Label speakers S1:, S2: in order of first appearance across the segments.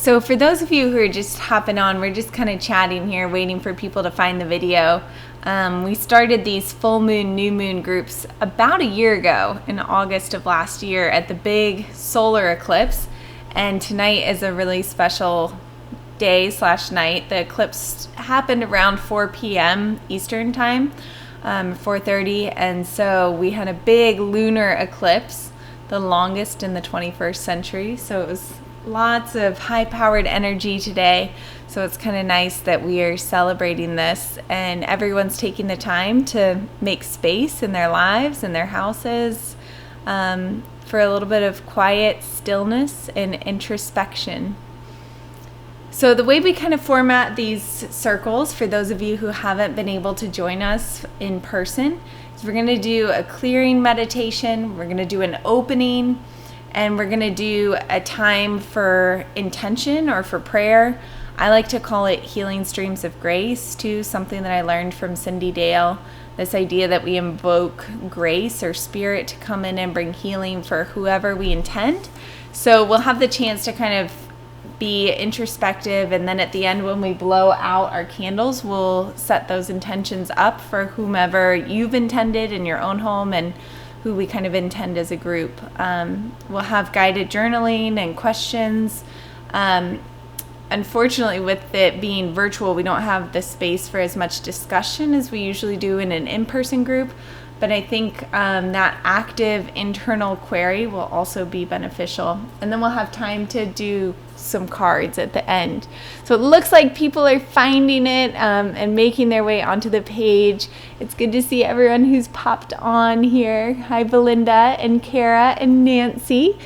S1: So for those of you who are just hopping on, we're just kind of chatting here, waiting for people to find the video. We started these full moon, new moon groups about a year ago in August of last year at the big solar eclipse. And tonight is a really special day/night. The eclipse happened around 4 p.m. Eastern time, 4:30. And so we had a big lunar eclipse, the longest in the 21st century. So it was lots of high-powered energy today. So it's kind of nice that we are celebrating this and everyone's taking the time to make space in their lives and their houses for a little bit of quiet stillness and introspection. So the way we kind of format these circles, for those of you who haven't been able to join us in person, is we're going to do a clearing meditation, we're going to do an opening, and we're going to do a time for intention or for prayer. I like to call it healing streams of grace too, something that I learned from Cindy Dale, this idea that we invoke grace or spirit to come in and bring healing for whoever we intend. So we'll have the chance to kind of be introspective, and then at the end when we blow out our candles, we'll set those intentions up for whomever you've intended in your own home and who we kind of intend as a group. We'll have guided journaling and questions. Unfortunately, with it being virtual, we don't have the space for as much discussion as we usually do in an in-person group. But I think that active internal query will also be beneficial. And then we'll have time to do some cards at the end. So it looks like people are finding it and making their way onto the page. It's good to see everyone who's popped on here. Hi, Belinda and Kara and Nancy.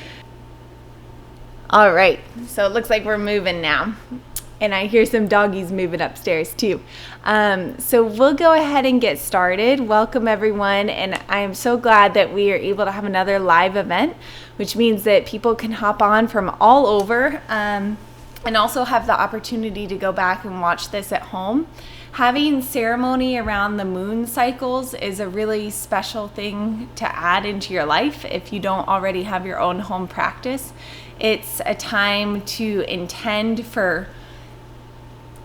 S1: All right, so it looks like we're moving now. And I hear some doggies moving upstairs too. So we'll go ahead and get started. Welcome everyone, and I am so glad that we are able to have another live event, which means that people can hop on from all over and also have the opportunity to go back and watch this at home. Having ceremony around the moon cycles is a really special thing to add into your life if you don't already have your own home practice. It's a time to intend for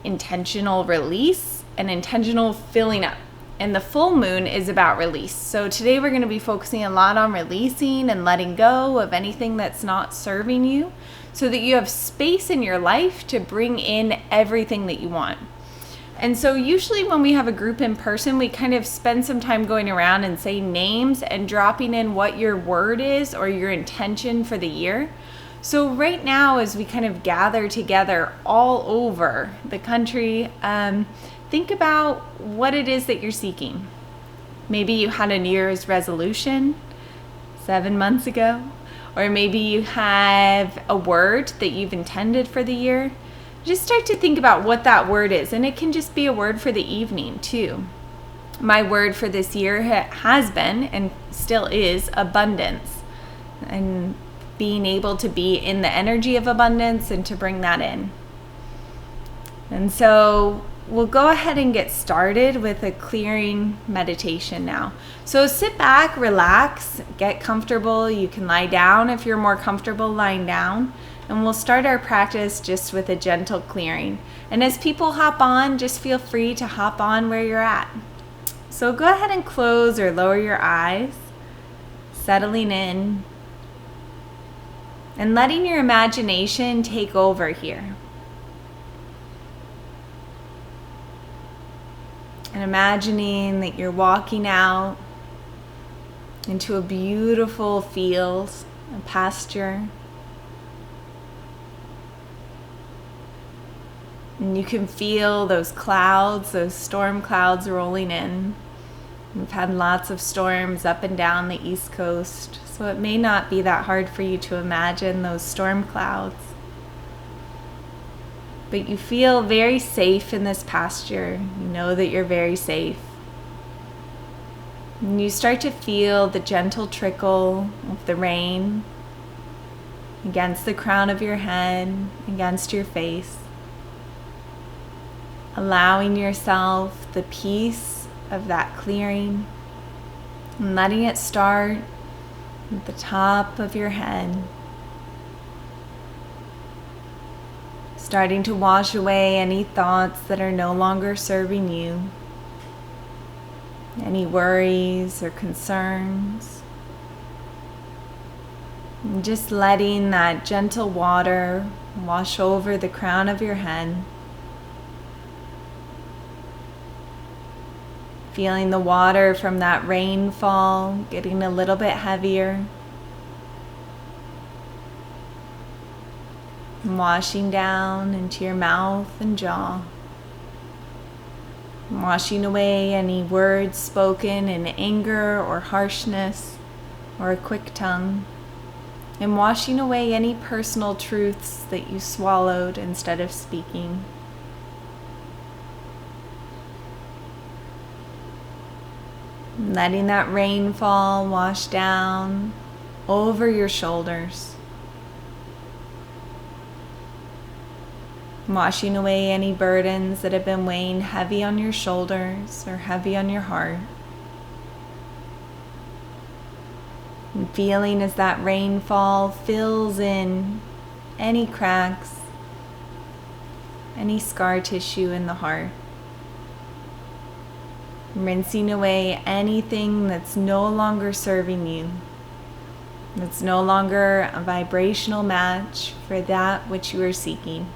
S1: intentional release and intentional filling up. And the full moon is about release. So today we're going to be focusing a lot on releasing and letting go of anything that's not serving you so that you have space in your life to bring in everything that you want. And so usually when we have a group in person, we kind of spend some time going around and saying names and dropping in what your word is or your intention for the year. So right now, as we kind of gather together all over the country, think about what it is that you're seeking. Maybe you had a New Year's resolution 7 months ago, or maybe you have a word that you've intended for the year. Just start to think about what that word is, and it can just be a word for the evening too. My word for this year has been, and still is, abundance. And being able to be in the energy of abundance and to bring that in. And so we'll go ahead and get started with a clearing meditation now. So sit back, relax, get comfortable. You can lie down if you're more comfortable lying down. And we'll start our practice just with a gentle clearing. And as people hop on, just feel free to hop on where you're at. So go ahead and close or lower your eyes, settling in, and letting your imagination take over here. And imagining that you're walking out into a beautiful field, a pasture. And you can feel those clouds, those storm clouds rolling in. We've had lots of storms up and down the East Coast, so it may not be that hard for you to imagine those storm clouds. But you feel very safe in this pasture. You know that you're very safe. And you start to feel the gentle trickle of the rain against the crown of your head, against your face. Allowing yourself the peace of that clearing and letting it start at the top of your head. starting to wash away any thoughts that are no longer serving you, any worries or concerns. And just letting that gentle water wash over the crown of your head. Feeling the water from that rainfall getting a little bit heavier. And washing down into your mouth and jaw. And washing away any words spoken in anger or harshness or a quick tongue. And washing away any personal truths that you swallowed instead of speaking. Letting that rainfall wash down over your shoulders. Washing away any burdens that have been weighing heavy on your shoulders or heavy on your heart. And feeling as that rainfall fills in any cracks, any scar tissue in the heart. Rinsing away anything that's no longer serving you, that's no longer a vibrational match for that which you are seeking.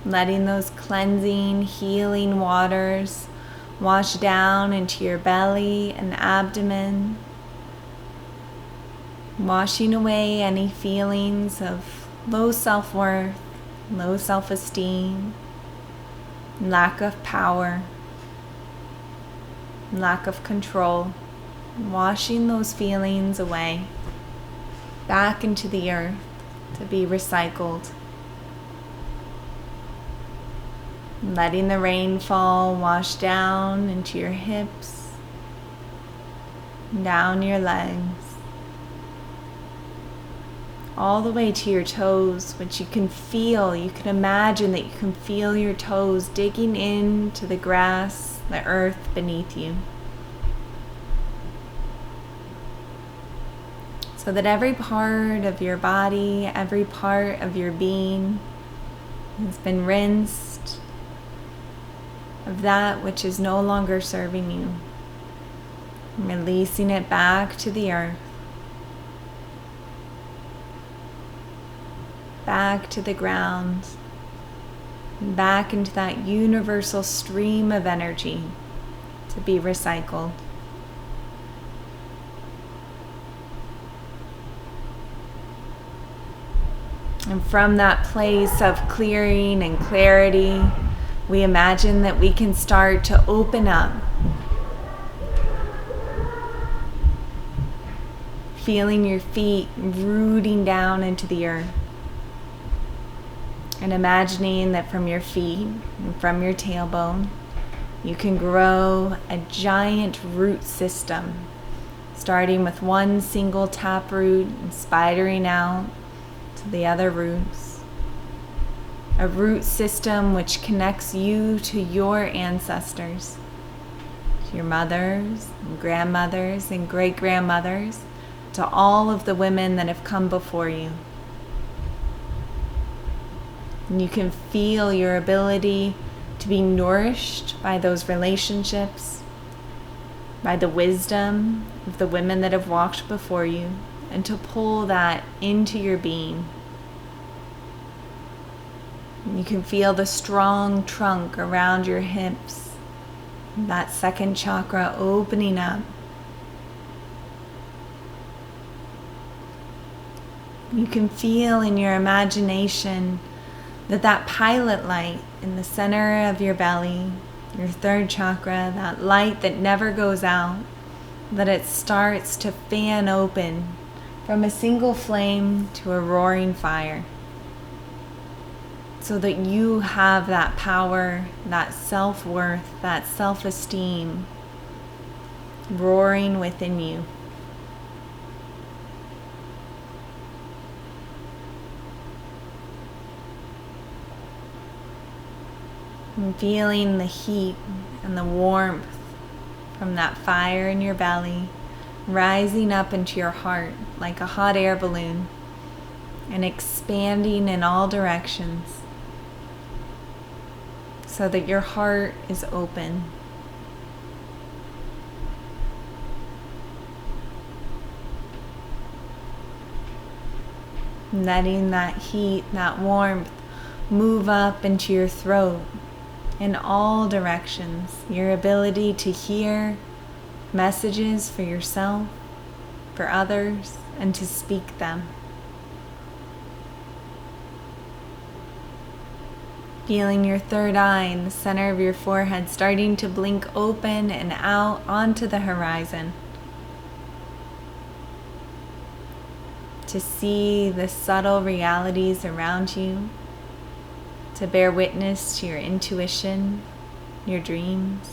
S1: Letting those cleansing, healing waters wash down into your belly and abdomen, washing away any feelings of low self-worth, low self-esteem, lack of power, lack of control, washing those feelings away, back into the earth to be recycled. Letting the rainfall wash down into your hips, down your legs, all the way to your toes, which you can feel. You can imagine that you can feel your toes digging into the grass, the earth beneath you. So that every part of your body, every part of your being has been rinsed of that which is no longer serving you. Releasing it back to the earth. Back to the ground, back into that universal stream of energy to be recycled. And from that place of clearing and clarity, we imagine that we can start to open up, feeling your feet rooting down into the earth. And imagining that from your feet and from your tailbone, you can grow a giant root system, starting with one single taproot and spidering out to the other roots. A root system which connects you to your ancestors, to your mothers and grandmothers and great-grandmothers, to all of the women that have come before you. And you can feel your ability to be nourished by those relationships, by the wisdom of the women that have walked before you, and to pull that into your being. And you can feel the strong trunk around your hips, that second chakra opening up. You can feel in your imagination that pilot light in the center of your belly, your third chakra, that light that never goes out, that it starts to fan open from a single flame to a roaring fire. So that you have that power, that self-worth, that self-esteem roaring within you. And feeling the heat and the warmth from that fire in your belly rising up into your heart like a hot air balloon and expanding in all directions so that your heart is open. Letting that heat, that warmth move up into your throat in all directions. Your ability to hear messages for yourself, for others, and to speak them. Feeling your third eye in the center of your forehead starting to blink open and out onto the horizon. To see the subtle realities around you, to bear witness to your intuition, your dreams.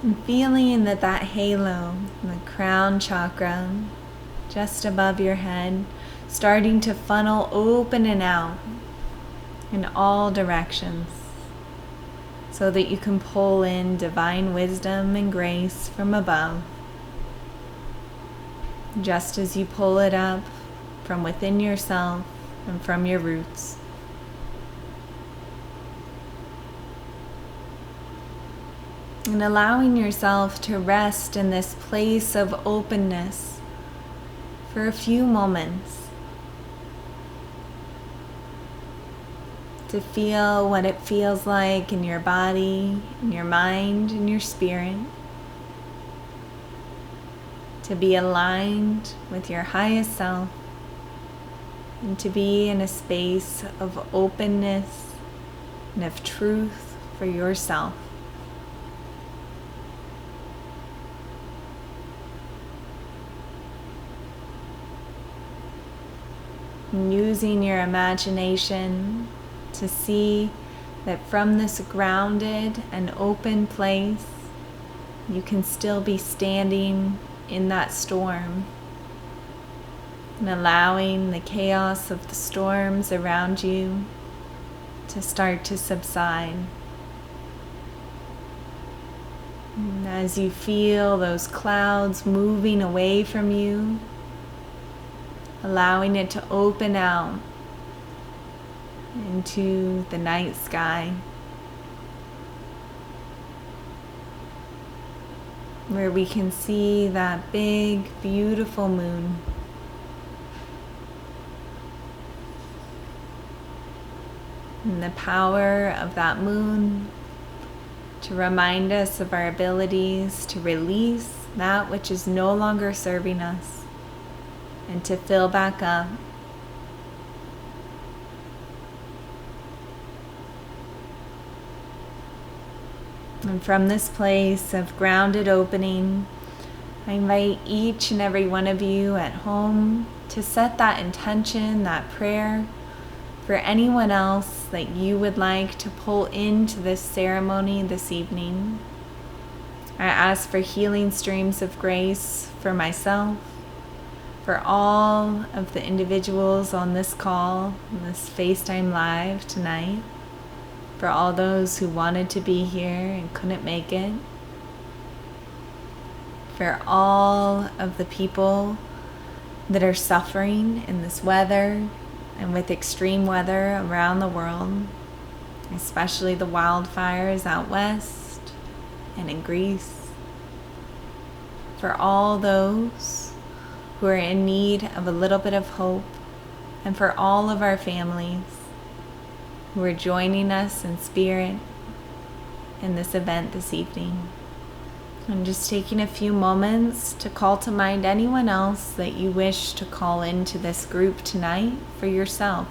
S1: And feeling that halo, the crown chakra, just above your head, starting to funnel open and out in all directions so that you can pull in divine wisdom and grace from above, just as you pull it up from within yourself and from your roots. And allowing yourself to rest in this place of openness for a few moments. To feel what it feels like in your body, in your mind, in your spirit. To be aligned with your highest self. And to be in a space of openness and of truth for yourself. And using your imagination to see that from this grounded and open place, you can still be standing in that storm and allowing the chaos of the storms around you to start to subside. And as you feel those clouds moving away from you, allowing it to open out into the night sky, where we can see that big, beautiful moon. And the power of that moon to remind us of our abilities to release that which is no longer serving us and to fill back up. And from this place of grounded opening, I invite each and every one of you at home to set that intention, that prayer, for anyone else that you would like to pull into this ceremony this evening. I ask for healing streams of grace for myself, for all of the individuals on this call, on this FaceTime Live tonight, for all those who wanted to be here and couldn't make it, for all of the people that are suffering in this weather and with extreme weather around the world, especially the wildfires out west and in Greece, for all those who are in need of a little bit of hope, and for all of our families who are joining us in spirit in this event this evening. I'm just taking a few moments to call to mind anyone else that you wish to call into this group tonight for yourself.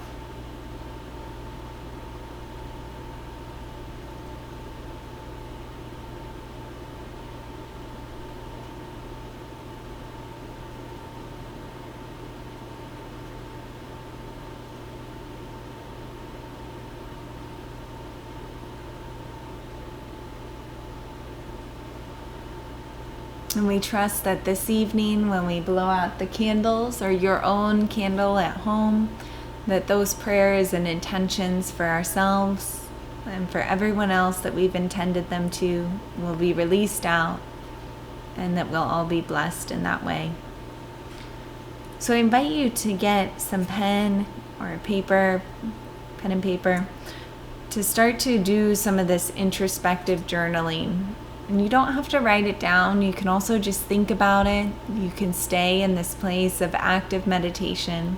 S1: And we trust that this evening, when we blow out the candles, or your own candle at home, that those prayers and intentions for ourselves and for everyone else that we've intended them to will be released out, and that we'll all be blessed in that way. So I invite you to get some pen and paper, to start to do some of this introspective journaling. And you don't have to write it down. You can also just think about it. You can stay in this place of active meditation.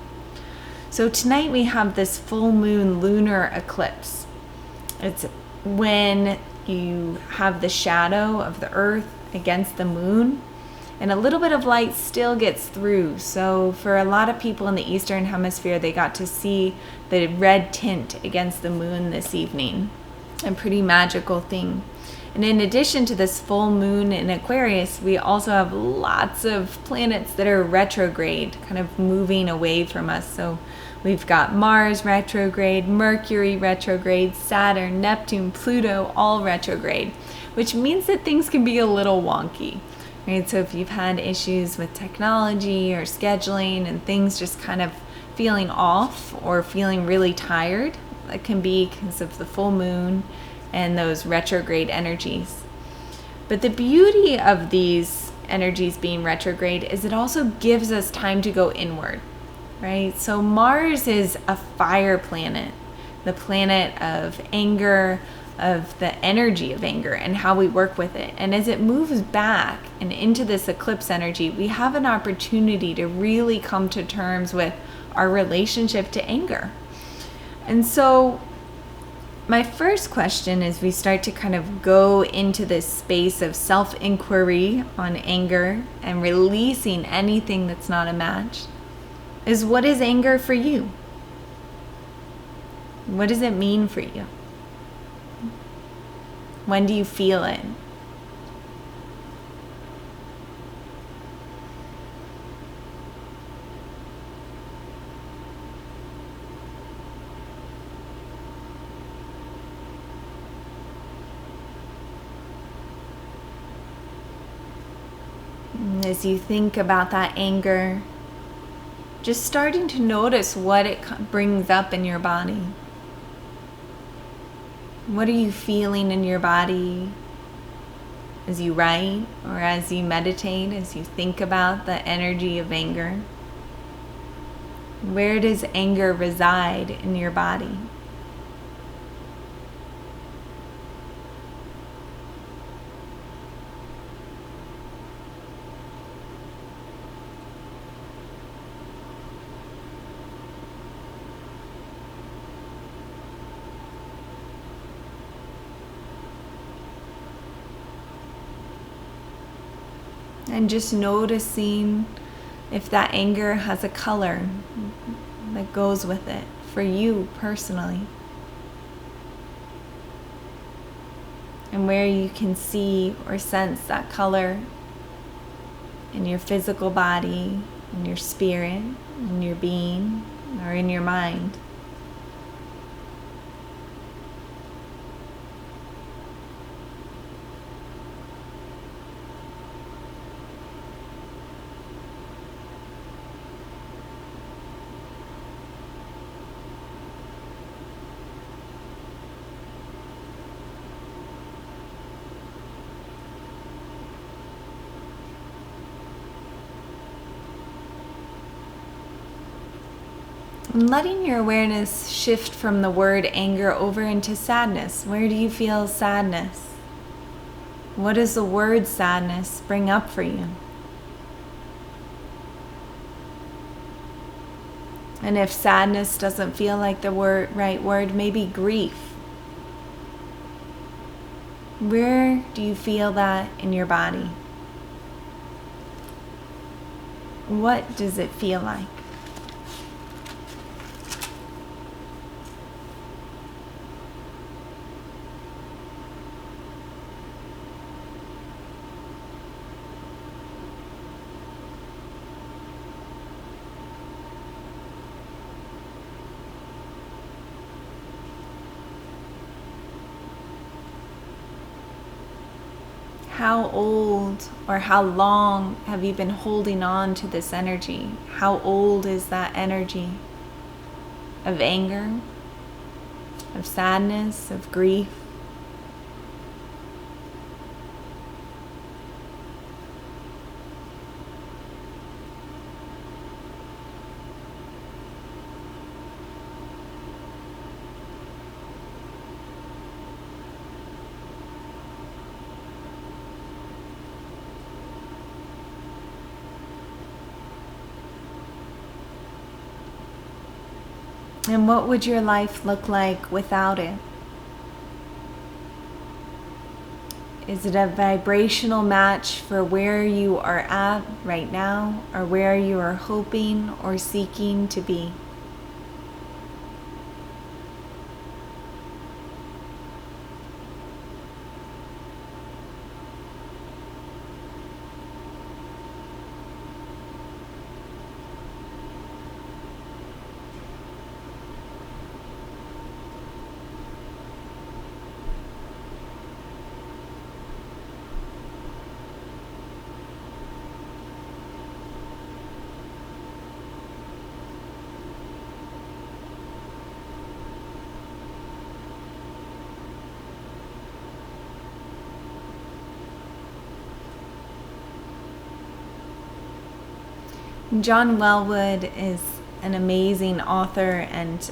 S1: So tonight we have this full moon lunar eclipse. It's when you have the shadow of the earth against the moon, and a little bit of light still gets through. So for a lot of people in the Eastern Hemisphere, they got to see the red tint against the moon this evening. A pretty magical thing. And in addition to this full moon in Aquarius, we also have lots of planets that are retrograde, kind of moving away from us. So we've got Mars retrograde, Mercury retrograde, Saturn, Neptune, Pluto, all retrograde, which means that things can be a little wonky, right? So if you've had issues with technology or scheduling and things just kind of feeling off or feeling really tired, that can be because of the full moon and those retrograde energies. But the beauty of these energies being retrograde is it also gives us time to go inward, right? So Mars is a fire planet, the planet of anger, of the energy of anger and how we work with it. And as it moves back and into this eclipse energy, we have an opportunity to really come to terms with our relationship to anger. And so my first question, as we start to kind of go into this space of self-inquiry on anger and releasing anything that's not a match, is what is anger for you? What does it mean for you? When do you feel it? As you think about that anger, just starting to notice what it brings up in your body. What are you feeling in your body as you write or as you meditate, as you think about the energy of anger? Where does anger reside in your body? And just noticing if that anger has a color that goes with it for you personally. And where you can see or sense that color in your physical body, in your spirit, in your being, or in your mind. And letting your awareness shift from the word anger over into sadness. Where do you feel sadness? What does the word sadness bring up for you? And if sadness doesn't feel like the right word, maybe grief. Where do you feel that in your body? What does it feel like? How old or how long have you been holding on to this energy? How old is that energy of anger? of sadness, of grief. And what would your life look like without it? Is it a vibrational match for where you are at right now, or where you are hoping or seeking to be? John Wellwood is an amazing author and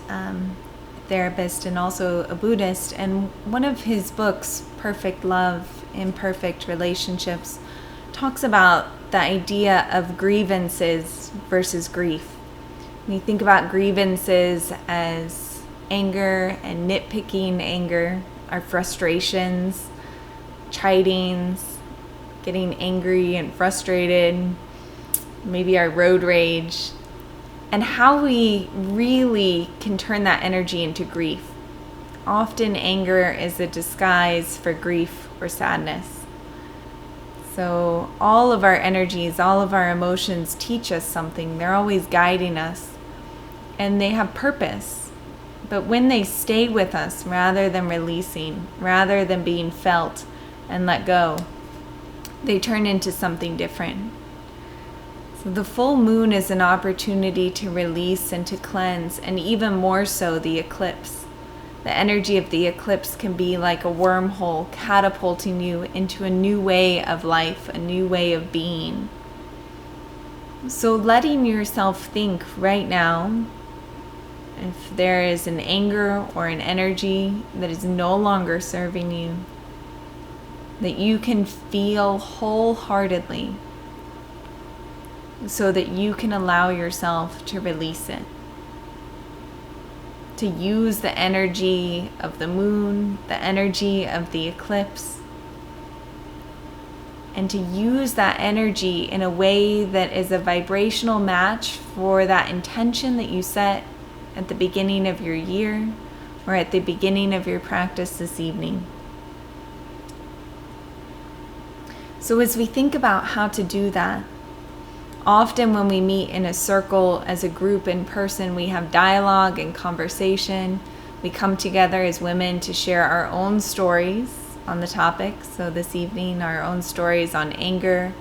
S1: therapist, and also a Buddhist. And one of his books, Perfect Love, Imperfect Relationships, talks about the idea of grievances versus grief. When you think about grievances as anger and nitpicking anger, our frustrations, chidings, getting angry and frustrated, maybe our road rage, and how we really can turn that energy into grief. Often anger is a disguise for grief or sadness. So all of our energies, all of our emotions teach us something. They're always guiding us, and they have purpose. But when they stay with us, rather than releasing, rather than being felt and let go, they turn into something different. So the full moon is an opportunity to release and to cleanse, and even more so the eclipse. The energy of the eclipse can be like a wormhole, catapulting you into a new way of life, a new way of being. So letting yourself think right now, if there is an anger or an energy that is no longer serving you, that you can feel wholeheartedly, so that you can allow yourself to release it. To use the energy of the moon, the energy of the eclipse, and to use that energy in a way that is a vibrational match for that intention that you set at the beginning of your year or at the beginning of your practice this evening. So as we think about how to do that, often when we meet in a circle as a group in person, we have dialogue and conversation. We come together as women to share our own stories on the topic. So this evening, our own stories on anger.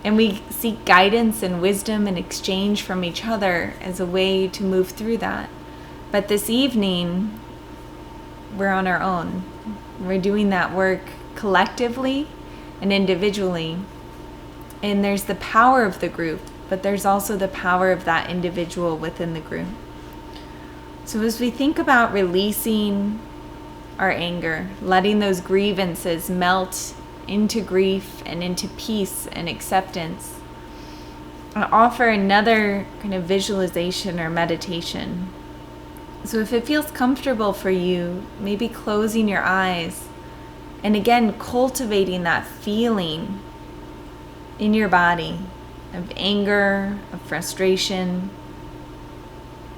S1: And we seek guidance and wisdom and exchange from each other as a way to move through that. But this evening, we're on our own. We're doing that work collectively and individually. And there's the power of the group, but there's also the power of that individual within the group. So as we think about releasing our anger, letting those grievances melt into grief and into peace and acceptance, I offer another kind of visualization or meditation. So if it feels comfortable for you, maybe closing your eyes and again cultivating that feeling in your body of anger, of frustration.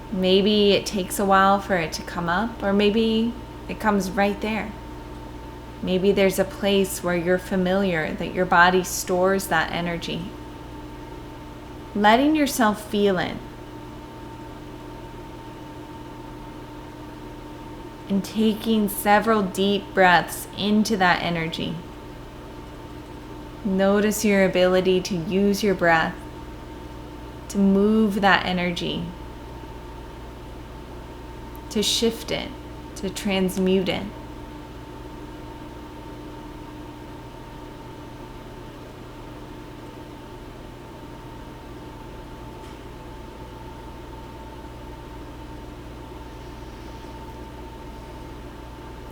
S1: Maybe it takes a while for it to come up, or maybe it comes right there. Maybe there's a place where you're familiar, that your body stores that energy. Letting yourself feel it. And taking several deep breaths into that energy. Notice your ability to use your breath to move that energy, to shift it, to transmute it.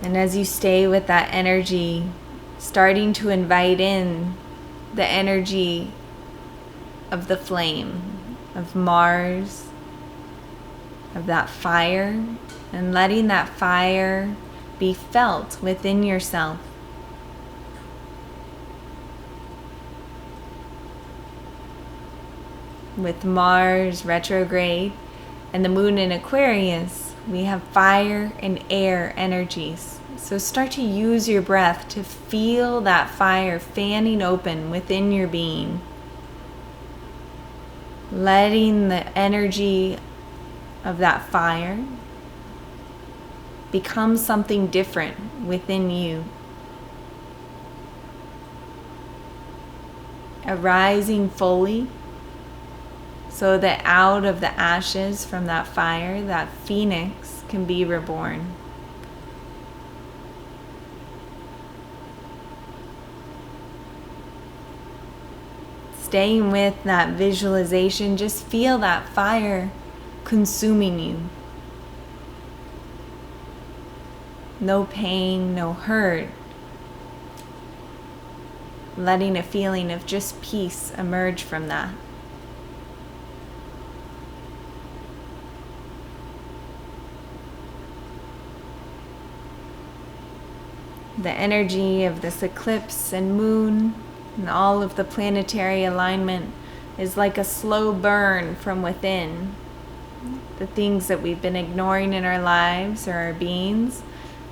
S1: And as you stay with that energy, starting to invite in the energy of the flame, of Mars, of that fire, and letting that fire be felt within yourself. With Mars retrograde and the moon in Aquarius, we have fire and air energies. So start to use your breath to feel that fire fanning open within your being. Letting the energy of that fire become something different within you. Arising fully, so that out of the ashes from that fire, that phoenix can be reborn. Staying with that visualization, just feel that fire consuming you. No pain, no hurt. Letting a feeling of just peace emerge from that. The energy of this eclipse and moon and all of the planetary alignment is like a slow burn from within. The things that we've been ignoring in our lives or our beings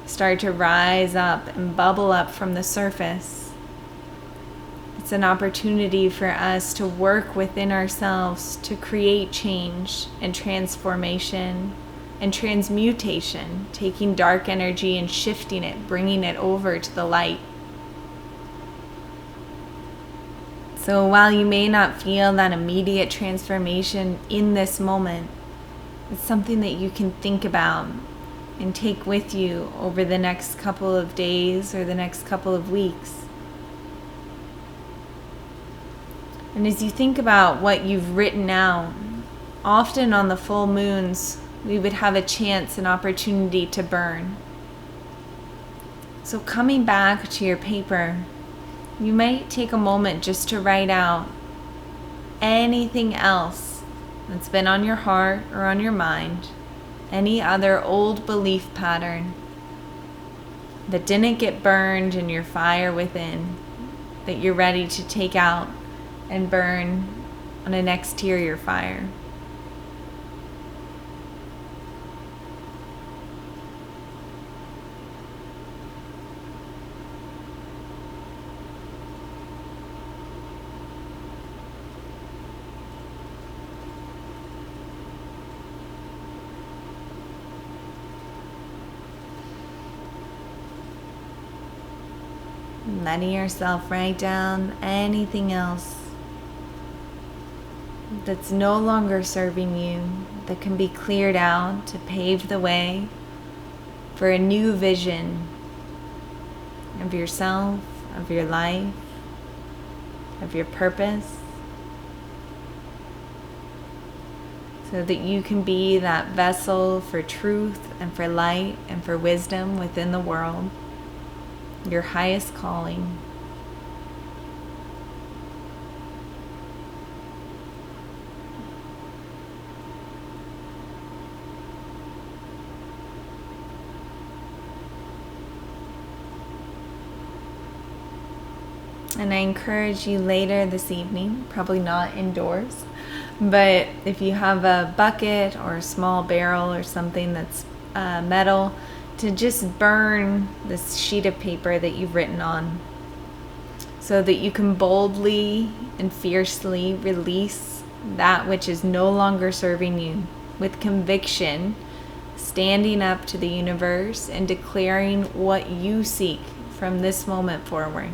S1: start to rise up and bubble up from the surface. It's an opportunity for us to work within ourselves to create change and transformation and transmutation, taking dark energy and shifting it, bringing it over to the light. So while you may not feel that immediate transformation in this moment, it's something that you can think about and take with you over the next couple of days or the next couple of weeks. And as you think about what you've written out, often on the full moons, we would have a chance and opportunity to burn. So coming back to your paper, you might take a moment just to write out anything else that's been on your heart or on your mind, any other old belief pattern that didn't get burned in your fire within, that you're ready to take out and burn on an exterior fire. Letting yourself write down anything else that's no longer serving you, that can be cleared out to pave the way for a new vision of yourself, of your life, of your purpose, so that you can be that vessel for truth and for light and for wisdom within the world. Your highest calling. And I encourage you later this evening, probably not indoors, but if you have a bucket or a small barrel or something that's metal, to just burn this sheet of paper that you've written on, so that you can boldly and fiercely release that which is no longer serving you, with conviction, standing up to the universe and declaring what you seek from this moment forward.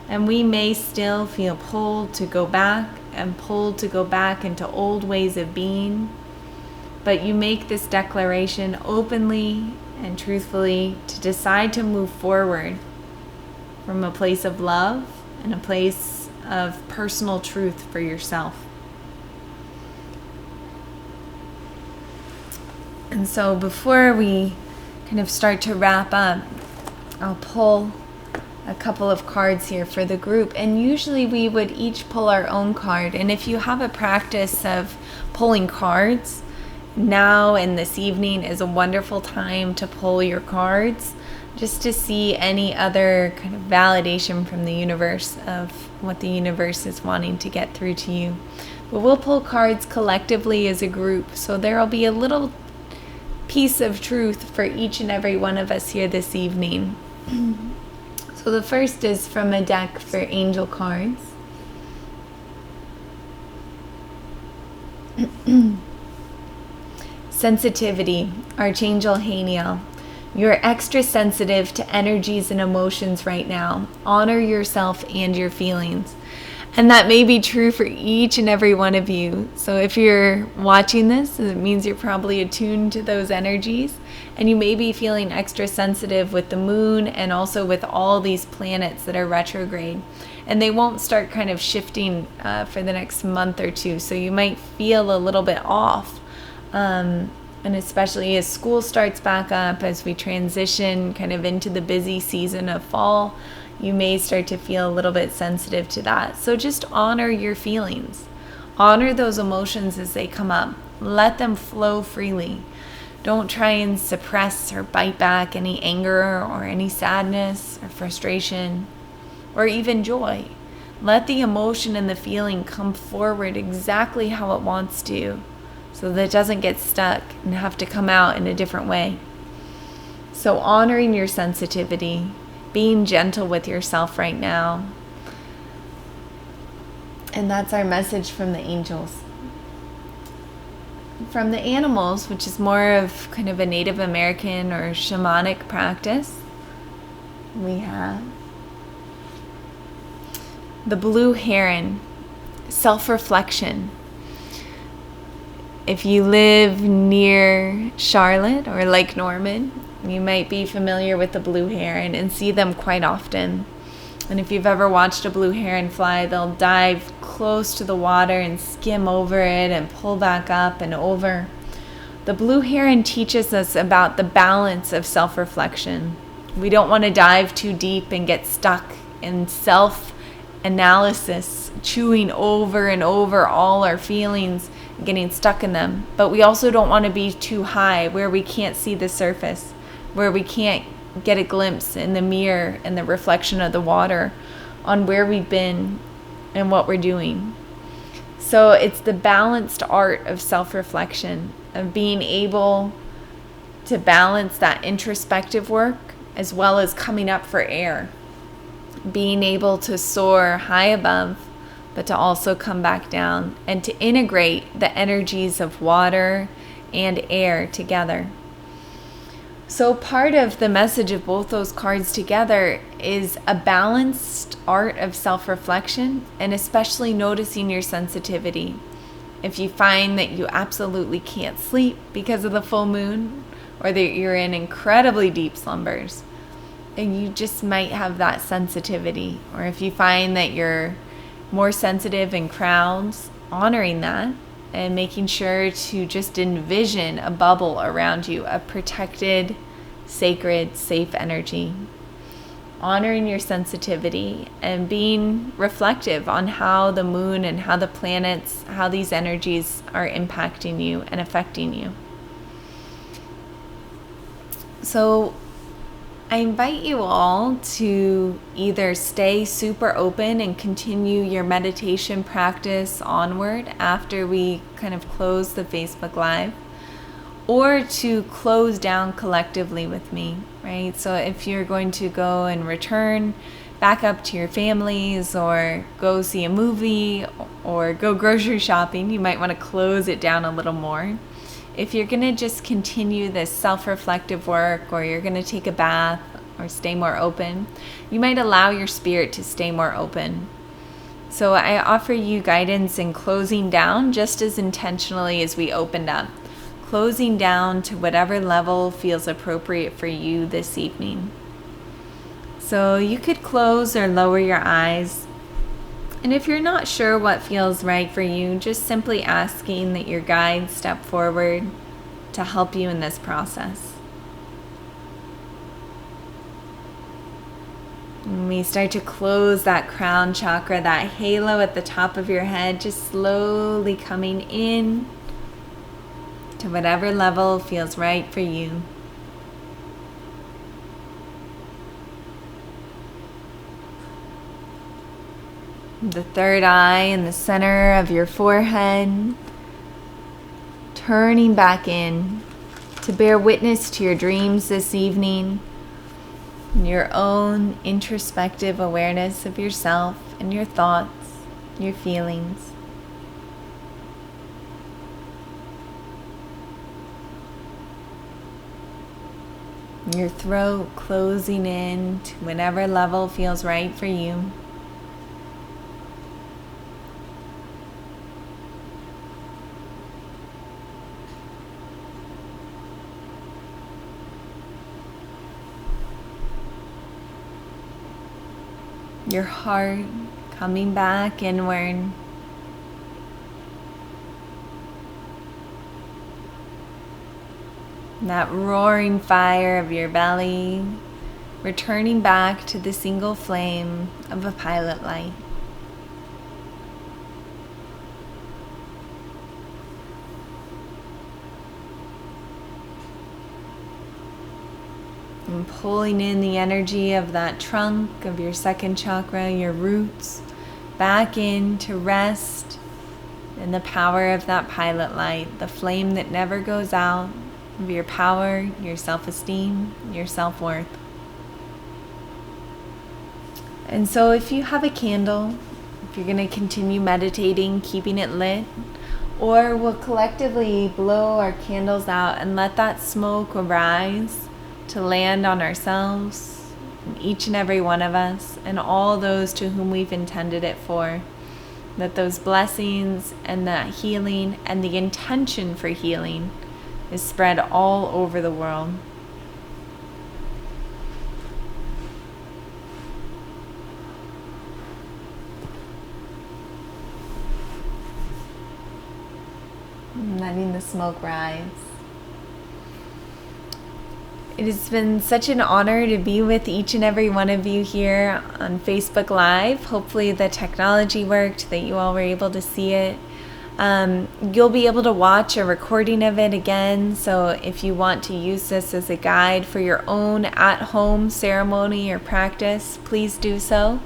S1: And we may still feel pulled to go back and pulled to go back into old ways of being, but you make this declaration openly and truthfully to decide to move forward from a place of love and a place of personal truth for yourself. And so before we kind of start to wrap up, I'll pull a couple of cards here for the group. And usually we would each pull our own card. And if you have a practice of pulling cards, now and this evening is a wonderful time to pull your cards, just to see any other kind of validation from the universe of what the universe is wanting to get through to you. But we'll pull cards collectively as a group, so there'll be a little piece of truth for each and every one of us here this evening. So the first is from a deck for angel cards. Sensitivity, Archangel Haniel. You're extra sensitive to energies and emotions right now. Honor yourself and your feelings. And that may be true for each and every one of you. So if you're watching this, it means you're probably attuned to those energies. And you may be feeling extra sensitive with the moon and also with all these planets that are retrograde. And they won't start kind of shifting for the next month or two. So you might feel a little bit off. And especially as school starts back up, as we transition kind of into the busy season of fall, you may start to feel a little bit sensitive to that. So just honor your feelings. Honor those emotions as they come up. Let them flow freely. Don't try and suppress or bite back any anger or any sadness or frustration or even joy. Let the emotion and the feeling come forward exactly how it wants to, so that it doesn't get stuck and have to come out in a different way. So honoring your sensitivity, being gentle with yourself right now. And that's our message from the angels. From the animals, which is more of kind of a Native American or shamanic practice, we have the blue heron, self-reflection. If you live near Charlotte or Lake Norman, you might be familiar with the blue heron and see them quite often. And if you've ever watched a blue heron fly, they'll dive close to the water and skim over it and pull back up and over. The blue heron teaches us about the balance of self-reflection. We don't want to dive too deep and get stuck in self-analysis, chewing over and over all our feelings, getting stuck in them. But we also don't want to be too high where we can't see the surface, where we can't get a glimpse in the mirror and the reflection of the water on where we've been and what we're doing. So it's the balanced art of self-reflection, of being able to balance that introspective work as well as coming up for air, being able to soar high above, but to also come back down and to integrate the energies of water and air together. So part of the message of both those cards together is a balanced art of self-reflection, and especially noticing your sensitivity. If you find that you absolutely can't sleep because of the full moon, or that you're in incredibly deep slumbers, and you just might have that sensitivity. Or if you find that you're more sensitive in crowds, honoring that and making sure to just envision a bubble around you, a protected, sacred, safe energy. Honoring your sensitivity and being reflective on how the moon and how the planets, how these energies are impacting you and affecting you. So I invite you all to either stay super open and continue your meditation practice onward after we kind of close the Facebook Live, or to close down collectively with me, right? So if you're going to go and return back up to your families, or go see a movie, or go grocery shopping, you might want to close it down a little more. If you're going to just continue this self-reflective work, or you're going to take a bath or stay more open, you might allow your spirit to stay more open. So I offer you guidance in closing down just as intentionally as we opened up. closing down to whatever level feels appropriate for you this evening. So you could close or lower your eyes. And if you're not sure what feels right for you, just simply asking that your guides step forward to help you in this process. And we start to close that crown chakra, that halo at the top of your head, just slowly coming in to whatever level feels right for you. The third eye in the center of your forehead, turning back in to bear witness to your dreams this evening, and your own introspective awareness of yourself and your thoughts, your feelings. Your throat closing in to whatever level feels right for you. Your heart coming back inward. That roaring fire of your belly, returning back to the single flame of a pilot light. And pulling in the energy of that trunk of your second chakra, your roots, back in to rest in the power of that pilot light, the flame that never goes out, of your power, your self-esteem, your self-worth. And so if you have a candle, if you're going to continue meditating, keeping it lit, or we'll collectively blow our candles out and let that smoke arise to land on ourselves, and each and every one of us, and all those to whom we've intended it for, that those blessings and that healing and the intention for healing is spread all over the world. And letting the smoke rise. It has been such an honor to be with each and every one of you here on Facebook Live. Hopefully the technology worked, that you all were able to see it. You'll be able to watch a recording of it again, so if you want to use this as a guide for your own at-home ceremony or practice, please do so.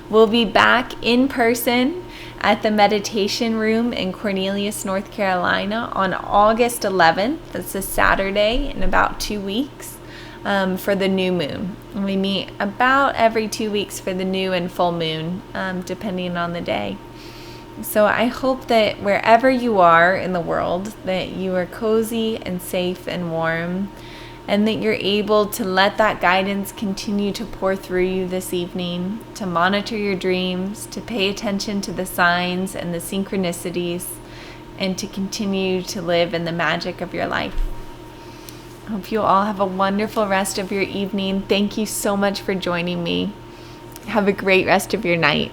S1: We'll be back in person at the Mediation Room in Cornelius, North Carolina on August 11th. That's a Saturday in about 2 weeks for the new moon. And we meet about every 2 weeks for the new and full moon, depending on the day. So I hope that wherever you are in the world, that you are cozy and safe and warm, and that you're able to let that guidance continue to pour through you this evening, to monitor your dreams, to pay attention to the signs and the synchronicities, and to continue to live in the magic of your life. I hope you all have a wonderful rest of your evening. Thank you so much for joining me. Have a great rest of your night.